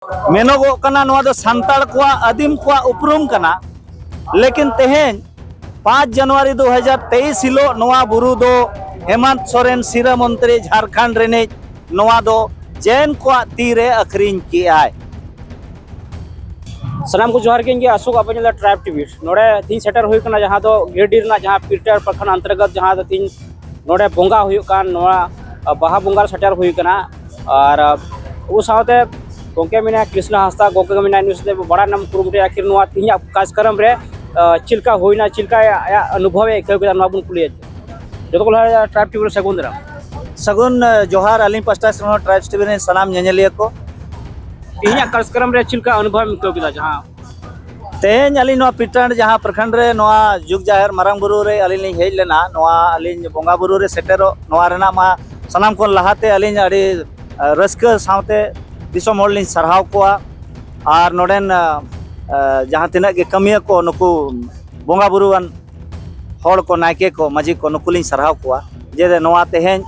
मेनोगो कना नोआ दो सांताड़ को आदिम को उपरुम कना। लेकिन तेहें 5 जनवरी 2023 हिलो नोआ बुरु दो हेमंत सोरेन सिरा मंत्री झारखंड रेने नोआ दो जैन को तीरे अखरीन की आय। सलाम को जोहार के अशोक अपने ट्राइब टीवी नोड़े तीन सेटर हुई कना जहाँ तो गिरडीर ना जहाँ पीटर प्रखंड अंतर्गत जहाँ तो तीन नोड़े बोंगा हुई कान नोड़ा बाहा बोंगा सेटर हुई कना और उस साथे गोंके मिना कृष्ण हांसदा गोंके मिना न्यूज़ दे बड़ा नाम कुरुमुटे आखिर नोआ तीन कार्यक्रम रे चिल्का हुईना चिल्का अनुभव एक बुन कुलिया जो को ट्राइब टीवी सगुन जोहार अली पास्टा से ट्राइब टीवी ने सलाम नेनेलिया को तीन कार्यक्रम रे चिल्का अनुभव को जहाँ तेज अली पिटान जहाँ प्रखंड रे नोआ जुग जाहिर मारंग बुरु रे अली लिंग हेज लेना नोआ अली बोंगा बुरु रे सेटेरो नोआ रेना मा सनाम को लहाते अली अड़ी रस्क सावते दिसोम होड़ लिंग सरहाव कोआ और नोडेन जहाँ तिना के कमिया को नुकु बोंगा बुरुआन होड़ को नायके को मजी को नुकु लिंग सरहाव कोआ जे नोआ तेहें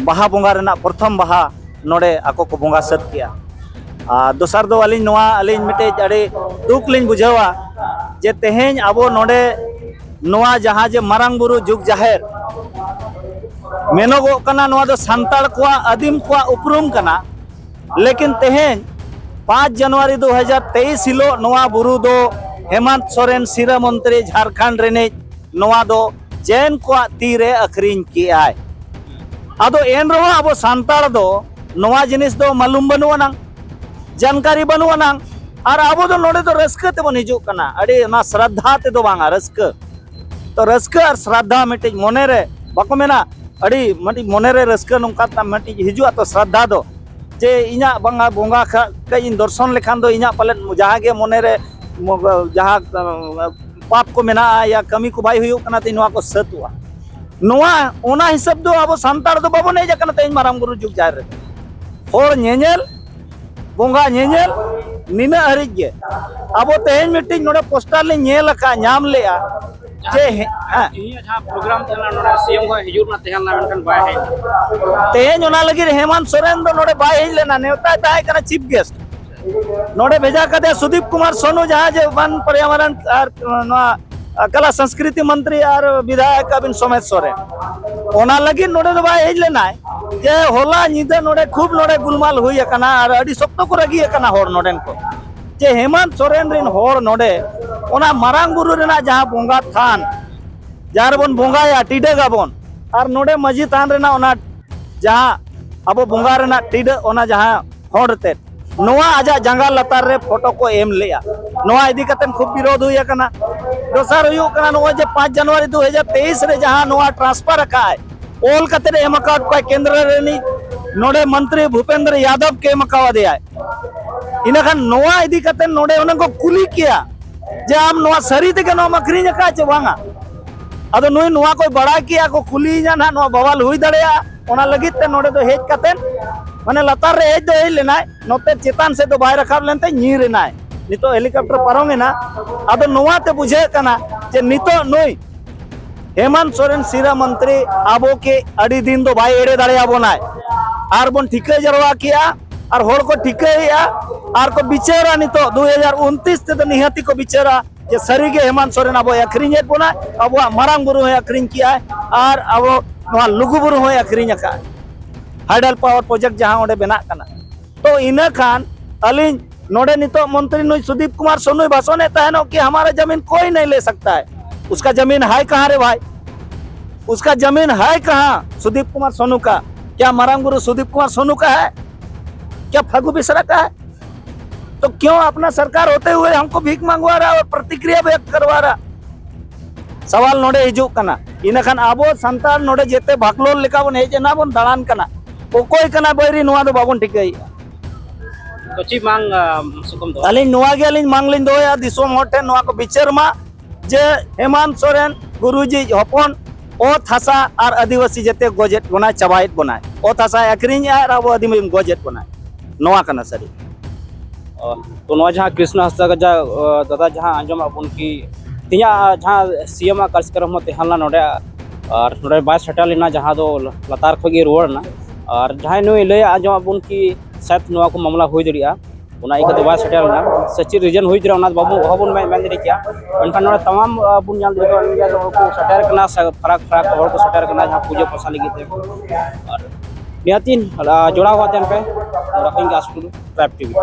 बाहा बोंगा रेना प्रथम बाहा नोडे आको को बोंगा सत किया दोसर दो अली नोआ अली मिटे अड़ी दुख लिंग बुझावा जे तेहें अबो नोडे नोआ जहाँ जे मारंग बुरु जुग जाहिर मेनोगो कना नोआ दो सांताड़ को आदिम को उपरुम कना। लेकिन तेहें 5 जनवरी 2023 हिलो नोआ बुरु दो हेमंत सोरेन सिरा मंत्री झारखंड रेने नोआ दो जैन को तीरे अखरीन की आय। आदो एन रहो अब सांताड़ दो नोआ जिनिस दो मालूम बनुआ नांग जानकारी बनुआ नांग और अब दो नोडे तो रस्क ते बन हिजू कना अड़ी ना श्रद्धा ते दो बांगा रस्क तो रस्क और श्रद्धा मिटे मोने रे बाको मेना अड़ी मटी मोने रे रस्क नोंका ता मटी हिजू तो श्रद्धा दो जे इना बंगा बोंगा का इन दर्शन लेखान दो इना पाले जहाँ के मोने रे जहाँ पाप को मेना या कमी को बाई हुई कना ते नोआ को सतुआ नोआ ओना हिसाब दो अब सांताड़ दो बाबो नहीं जाकना ते माराम गुरु जुग जाहिर होड़ नेनेल बोंगा नेनेल निना हरिज गे अब तेहें मिटिंग नोडे पोस्टर ले नेल का नाम लेया जे हां जहाँ प्रोग्राम तेना नोड़ा सीएम को हिजूर ना तेहन लावन बाय है तेहें ओना लगी हेमंत सोरेन दो नोडे बाय हेज लेना नेवता ताहे कना चीफ गेस्ट नोडे भेजा कदे सुदीप कुमार सोनू जहाँ जे वन पर्यावरण और कला संस्कृति मंत्री और विधायक अबिन सोमेश सोरेन ओना लगी नोडे दो बाय हेज लेना जे होला निदे नोडे खूब नोडे गुलमाल हुई कना और अड़ी सप्तो को रगी कना होड़ नोडेन को जे हेमंत सोरेन रिन होड़ नोडे ओना मारांग बुरु रेना जहाँ बोंगा थान जार बन बोंगा या टीडे गाबन और नोडे मजी थान रेना ओना जहाँ अब बोंगा रेना टीडे ओना जहाँ होड़ ते नोआ आजा जंगा लतार रे फोटो को एम लिया नोआ इदी कतन खूब विरोध हुई कना दोसर हुई कना नोआ जे 5 जनवरी 2023 रे जहाँ नोआ ट्रांसफर रखा है ओल कतरे एम अकाउंट को केंद्र रेनी नोडे मंत्री भूपेंद्र यादव के मकावा दिया इना खान नोआ इदी कतन नोडे उन को कुली किया जे आम नोआ सरी ते नो मखरी का चे वांगा अदो नुई नोआ कोई बड़ा किया को कुली जा ना नोआ बवाल हुई दड़ेया ओना लगित ते नोडे तो हेज कतन माने लतार रे हेज दो हेज लेना नोते चेतान से तो बाय रखाब लेनते नीर रेना नितो हेलीकॉप्टर पारोमेना अदो नोआ ते बुझे कना जे नितो नुई हेमंत सोरेन सिरा मंत्री आबो के अड़ी दिन दो भाई एड़े दाड़े आबो नाय आर बोन ठिके जरवा किया और होड़ को ठिके या आर को बिचेरा नितो 2029 ते तो निहती को बिचेरा जे सरी के हेमंत सोरेन आबो अखरीन हेज बोना आबो मारांग बुरु है अखरीन किया और आबो नोआ लुगु बुरु है अखरीन का हाइडल पावर प्रोजेक्ट जहाँ ओडे बना कना तो इना खान अलिन नोडे नितो मंत्री नुई सुदीप कुमार सोनू भाषण तहनो कि हमारा जमीन कोई नहीं ले सकता है उसका जमीन है कहाँ रे भाई उसका जमीन है कहाँ सुदीप कुमार सोनू का क्या मारांग गुरु सुदीप कुमार सोनू का है क्या फगू बिसरा का है तो क्यों अपना सरकार होते हुए हमको भीख मंगवा रहा और प्रतिक्रिया व्यक्त करवा रहा सवाल नोडे हिजू कना इना खान आबो संतान नोडे जेते भागलोल लेका बन हेजे ना बन दाड़ान कना कोई कना बैरी नुआ दो बाबन ठिकई तो ची मांग सुकम दो अलिन नुआ के अलिन मांग लिन दो या दिसोम होटे नुआ को बिचार मा जे हेमंत सोरेन गुरुजी हपन ओ थासा और आदिवासी जेते गोजेट बनाए चबाइत बनाए ओ थासा अखरीन और अब आदिवासी गोजेट बनाए नोआ कना सरी तो नोआ जहाँ कृष्ण हांसदा का दादा जहाँ आंजम अपन की तिया जहाँ सीएम कार्यक्रम तेहन नोडे और नोडे बाय सेटल लेना जहाँ दो लतार खगे रुआड़ना और जहाँ नुई लय आंजम अपन की शायद नोआ को मामला हुई दड़िया ᱚᱱᱟ ᱤᱠᱟᱹᱛᱮ ᱵᱟᱭ ᱥᱮᱴᱮᱨ ᱞᱮᱱᱟ ᱥᱮᱪᱮᱫ ᱨᱤᱡᱮᱱ ᱦᱩᱭ ᱫᱟᱲᱮᱭᱟᱜᱼᱟ ᱚᱱᱟ ᱵᱟᱵᱚᱱ ᱢᱮᱱ ᱫᱟᱲᱮ ᱠᱮᱭᱟ ᱢᱮᱱᱠᱷᱟन ᱱᱚᱰᱮ ᱛᱟᱢᱟᱢ ᱵᱚᱱ ᱧᱮᱞ ᱫᱟᱲᱮ ᱠᱟᱱ ᱜᱮᱭᱟ ᱦᱚᱲ ᱠᱚ ᱥᱮᱴᱮᱨ ᱠᱟᱱᱟ ᱯᱷᱟᱨᱟᱠ ᱦᱚᱲ ᱠᱚ ᱥᱮᱴᱮᱨ ᱠᱟᱱᱟ ᱡᱟᱦᱟᱸ ᱯᱩᱡᱟᱹ ᱯᱟᱥᱟ ᱞᱟᱹᱜᱤᱫ ᱛᱮ ᱟᱨ ᱱᱤᱦᱟᱹᱛᱤ ᱡᱚᱲᱟᱣ ᱠᱟᱛᱮᱱ ᱯᱮ ᱱᱚᱰᱮ ᱠᱷᱚᱱ ᱜᱮ ᱟᱥᱩᱞ ᱴᱨᱟᱭᱤᱵ ᱴᱤᱵᱷᱤ